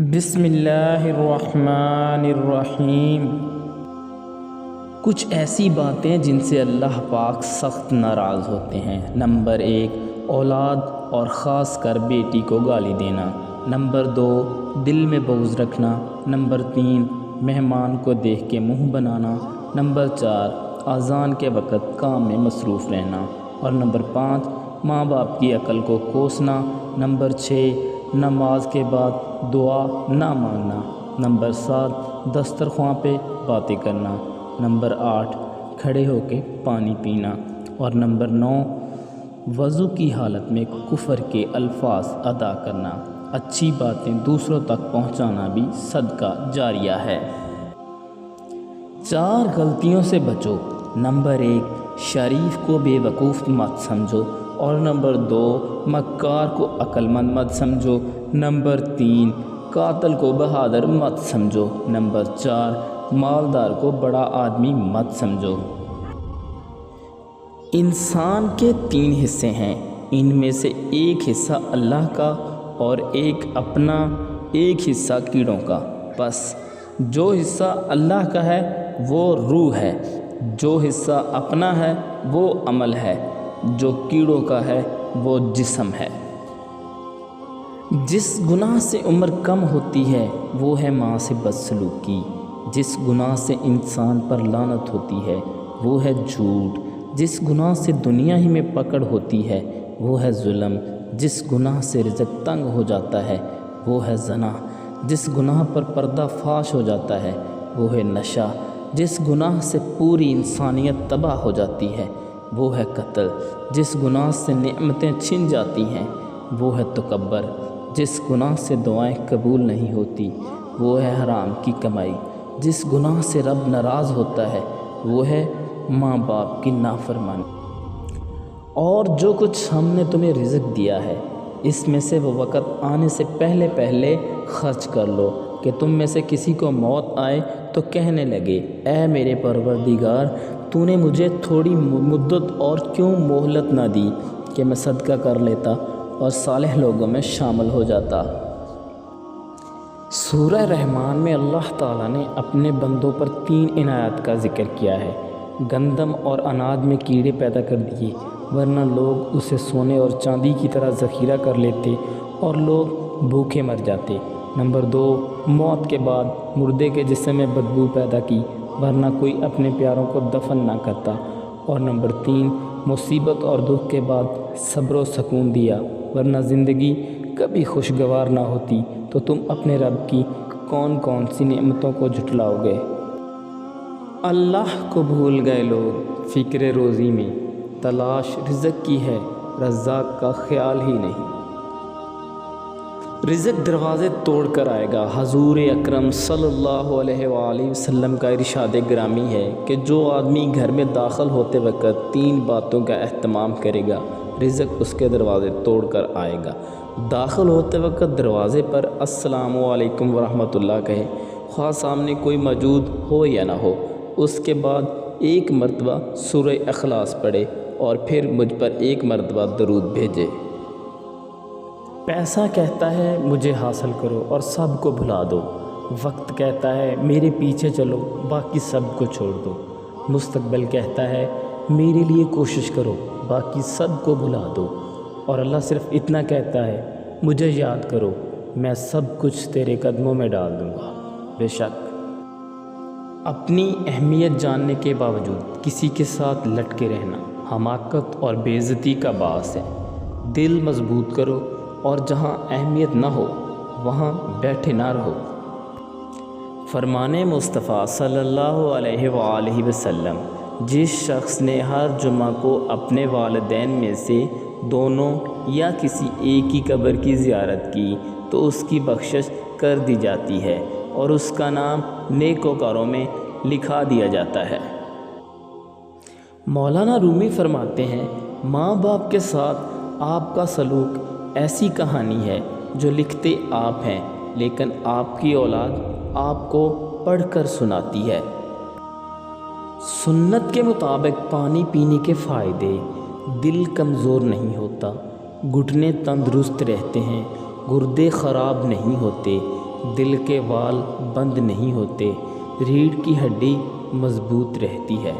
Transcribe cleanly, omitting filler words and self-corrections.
بسم اللہ الرحمن الرحیم۔ کچھ ایسی باتیں جن سے اللہ پاک سخت ناراض ہوتے ہیں۔ نمبر 1، اولاد اور خاص کر بیٹی کو گالی دینا۔ نمبر 2، دل میں بغض رکھنا۔ نمبر 3، مہمان کو دیکھ کے منہ بنانا۔ نمبر 4، اذان کے وقت کام میں مصروف رہنا۔ اور نمبر 5، ماں باپ کی عقل کو کوسنا۔ نمبر 6، نماز کے بعد دعا نہ مانگنا۔ نمبر 7، دسترخوان پہ باتیں کرنا۔ نمبر 8، کھڑے ہو کے پانی پینا۔ اور نمبر 9، وضو کی حالت میں کفر کے الفاظ ادا کرنا۔ اچھی باتیں دوسروں تک پہنچانا بھی صدقہ جاریہ ہے۔ 4 غلطیوں سے بچو۔ نمبر 1، شریف کو بے وقوف مت سمجھو۔ اور نمبر 2، مکار کو عقل مند مت سمجھو۔ نمبر 3، قاتل کو بہادر مت سمجھو۔ نمبر 4، مالدار کو بڑا آدمی مت سمجھو۔ انسان کے 3 حصے ہیں، ان میں سے ایک حصہ اللہ کا اور ایک اپنا، ایک حصہ کیڑوں کا۔ بس جو حصہ اللہ کا ہے وہ روح ہے، جو حصہ اپنا ہے وہ عمل ہے، جو کیڑوں کا ہے وہ جسم ہے۔ جس گناہ سے عمر کم ہوتی ہے وہ ہے ماں سے بدسلوکی۔ جس گناہ سے انسان پر لعنت ہوتی ہے وہ ہے جھوٹ۔ جس گناہ سے دنیا ہی میں پکڑ ہوتی ہے وہ ہے ظلم۔ جس گناہ سے رزق تنگ ہو جاتا ہے وہ ہے زنا۔ جس گناہ پر پردہ فاش ہو جاتا ہے وہ ہے نشہ۔ جس گناہ سے پوری انسانیت تباہ ہو جاتی ہے وہ ہے قتل۔ جس گناہ سے نعمتیں چھن جاتی ہیں وہ ہے تکبر۔ جس گناہ سے دعائیں قبول نہیں ہوتی وہ ہے حرام کی کمائی۔ جس گناہ سے رب ناراض ہوتا ہے وہ ہے ماں باپ کی نافرمانی۔ اور جو کچھ ہم نے تمہیں رزق دیا ہے اس میں سے وہ وقت آنے سے پہلے خرچ کر لو کہ تم میں سے کسی کو موت آئے تو کہنے لگے، اے میرے پروردگار، تو نے مجھے تھوڑی مدت اور کیوں مہلت نہ دی کہ میں صدقہ کر لیتا اور صالح لوگوں میں شامل ہو جاتا۔ سورہ رحمان میں اللہ تعالیٰ نے اپنے بندوں پر 3 عنایات کا ذکر کیا ہے۔ گندم اور اناج میں کیڑے پیدا کر دیے، ورنہ لوگ اسے سونے اور چاندی کی طرح ذخیرہ کر لیتے اور لوگ بھوکے مر جاتے۔ نمبر 2، موت کے بعد مردے کے جسم میں بدبو پیدا کی، ورنہ کوئی اپنے پیاروں کو دفن نہ کرتا۔ اور نمبر 3، مصیبت اور دکھ کے بعد صبر و سکون دیا، ورنہ زندگی کبھی خوشگوار نہ ہوتی تو تم اپنے رب کی کون کون سی نعمتوں کو جھٹلاؤ گے۔ اللہ کو بھول گئے لوگ فکر روزی میں، تلاش رزق کی ہے رزاق کا خیال ہی نہیں۔ رزق دروازے توڑ کر آئے گا۔ حضور اکرم صلی اللہ علیہ وآلہ وسلم کا ارشاد گرامی ہے کہ جو آدمی گھر میں داخل ہوتے وقت 3 باتوں کا اہتمام کرے گا رزق اس کے دروازے توڑ کر آئے گا۔ داخل ہوتے وقت دروازے پر السلام علیکم ورحمۃ اللہ کہے، خواہ سامنے کوئی موجود ہو یا نہ ہو۔ اس کے بعد 1 مرتبہ سورہ اخلاص پڑھے اور پھر مجھ پر 1 مرتبہ درود بھیجے۔ پیسہ کہتا ہے مجھے حاصل کرو اور سب کو بھلا دو۔ وقت کہتا ہے میرے پیچھے چلو، باقی سب کو چھوڑ دو۔ مستقبل کہتا ہے میرے لیے کوشش کرو، باقی سب کو بھلا دو۔ اور اللہ صرف اتنا کہتا ہے مجھے یاد کرو، میں سب کچھ تیرے قدموں میں ڈال دوں گا۔ بے شک اپنی اہمیت جاننے کے باوجود کسی کے ساتھ لٹکے رہنا حماقت اور بے عزتی کا باعث ہے۔ دل مضبوط کرو اور جہاں اہمیت نہ ہو وہاں بیٹھے نہ رہو۔ فرمان مصطفیٰ صلی اللہ علیہ وآلہ وسلم، جس شخص نے ہر جمعہ کو اپنے والدین میں سے دونوں یا کسی ایک کی قبر کی زیارت کی تو اس کی بخشش کر دی جاتی ہے اور اس کا نام نیکوکاروں میں لکھا دیا جاتا ہے۔ مولانا رومی فرماتے ہیں، ماں باپ کے ساتھ آپ کا سلوک ایسی کہانی ہے جو لکھتے آپ ہیں لیکن آپ کی اولاد آپ کو پڑھ کر سناتی ہے۔ سنت کے مطابق پانی پینے کے فائدے: دل کمزور نہیں ہوتا، گھٹنے تندرست رہتے ہیں، گردے خراب نہیں ہوتے، دل کے وال بند نہیں ہوتے، ریڑھ کی ہڈی مضبوط رہتی ہے۔